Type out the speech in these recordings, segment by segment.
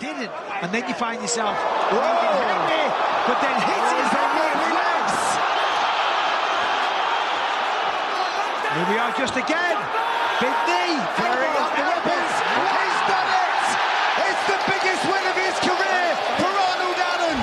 didn't. And then you find yourself Henry, but then hits his legs. Here we are just again. Big knee. Firing up the weapons. He's done it. It's the biggest win of his career for Arnold Allen.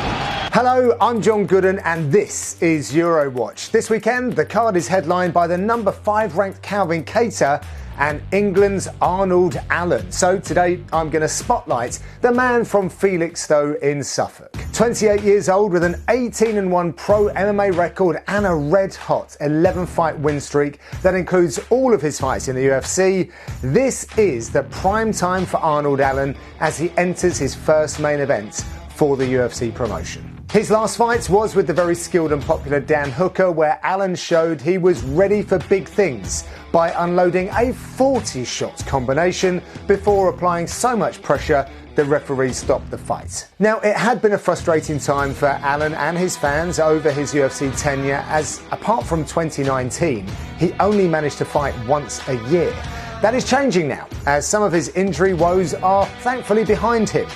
Hello, I'm John Gooden and this is Eurowatch. This weekend, the card is headlined by the number 5 ranked Calvin Kattar and England's Arnold Allen. So today I'm going to spotlight the man from Felixstowe in Suffolk. 28 years old with an 18-1 pro MMA record and a red-hot 11-fight win streak that includes all of his fights in the UFC. This is the prime time for Arnold Allen as he enters his first main event for the UFC promotion. His last fight was with the very skilled and popular Dan Hooker, where Allen showed he was ready for big things by unloading a 40-shot combination before applying so much pressure the referee stopped the fight. Now, it had been a frustrating time for Allen and his fans over his UFC tenure, as apart from 2019, he only managed to fight once a year. That is changing now, as some of his injury woes are thankfully behind him.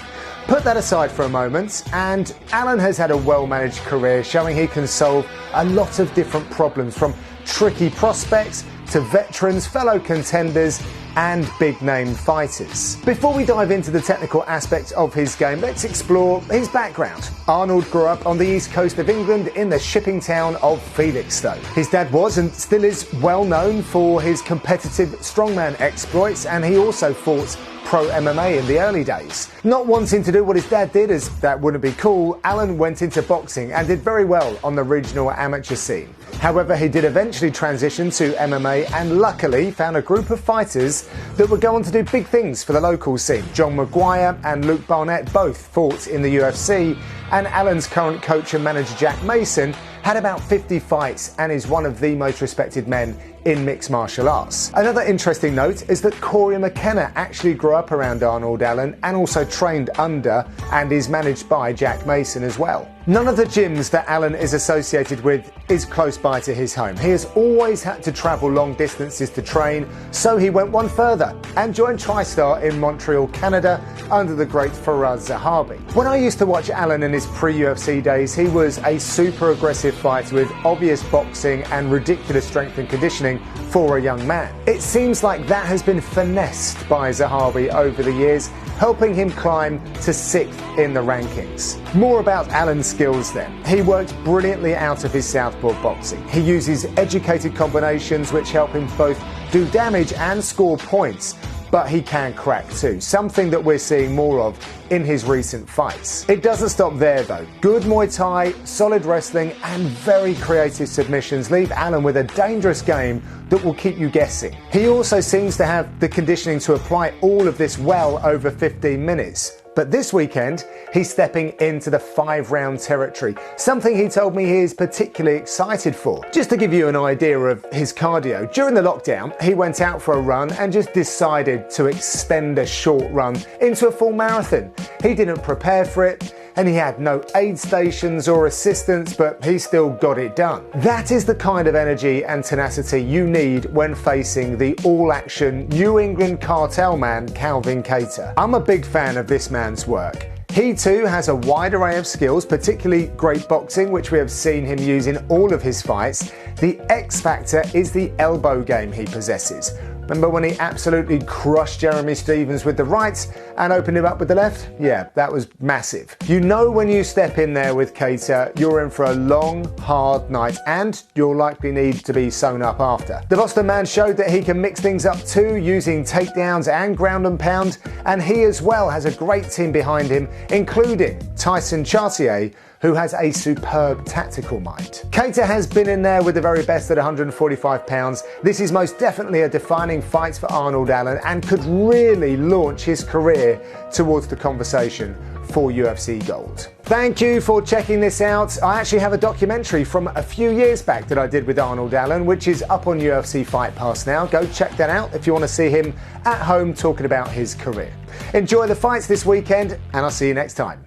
Put that aside for a moment, and Allen has had a well-managed career showing he can solve a lot of different problems, from tricky prospects to veterans, fellow contenders and big-name fighters. Before we dive into the technical aspects of his game, let's explore his background. Arnold grew up on the east coast of England in the shipping town of Felixstowe. His dad was and still is well known for his competitive strongman exploits, and he also fought pro MMA in the early days. Not wanting to do what his dad did, as that wouldn't be cool, Allen went into boxing and did very well on the regional amateur scene. However, he did eventually transition to MMA and luckily found a group of fighters that would go on to do big things for the local scene. John Maguire and Luke Barnett both fought in the UFC, and Allen's current coach and manager Jack Mason had about 50 fights and is one of the most respected men in mixed martial arts. Another interesting note is that Corey McKenna actually grew up around Arnold Allen and also trained under and is managed by Jack Mason as well. None of the gyms that Allen is associated with is close by to his home. He has always had to travel long distances to train, so he went one further and joined TriStar in Montreal, Canada, under the great Faraz Zahabi. When I used to watch Allen in his pre-UFC days, he was a super aggressive fighter with obvious boxing and ridiculous strength and conditioning for a young man. It seems like that has been finessed by Zahabi over the years, helping him climb to 6th in the rankings. More about Allen's skills then. He works brilliantly out of his southpaw boxing. He uses educated combinations which help him both do damage and score points, but he can crack too, something that we're seeing more of in his recent fights. It doesn't stop there though. Good Muay Thai, solid wrestling and very creative submissions leave Allen with a dangerous game that will keep you guessing. He also seems to have the conditioning to apply all of this well over 15 minutes. But this weekend, he's stepping into the 5-round territory, something he told me he is particularly excited for. Just to give you an idea of his cardio, during the lockdown, he went out for a run and just decided to extend a short run into a full marathon. He didn't prepare for it, and he had no aid stations or assistance, but he still got it done. That is the kind of energy and tenacity you need when facing the all-action New England cartel man, Calvin Kattar. I'm a big fan of this man's work. He too has a wide array of skills, particularly great boxing, which we have seen him use in all of his fights. The X factor is the elbow game he possesses. Remember when he absolutely crushed Jeremy Stephens with the right and opened him up with the left? Yeah, that was massive. You know when you step in there with Kattar, you're in for a long, hard night and you'll likely need to be sewn up after. The Boston man showed that he can mix things up too, using takedowns and ground and pound, and he as well has a great team behind him, including Tyson Chartier, who has a superb tactical mind. Kattar has been in there with the very best at 145 pounds. This is most definitely a defining fight for Arnold Allen and could really launch his career towards the conversation for UFC Gold. Thank you for checking this out. I actually have a documentary from a few years back that I did with Arnold Allen, which is up on UFC Fight Pass now. Go check that out if you want to see him at home talking about his career. Enjoy the fights this weekend, and I'll see you next time.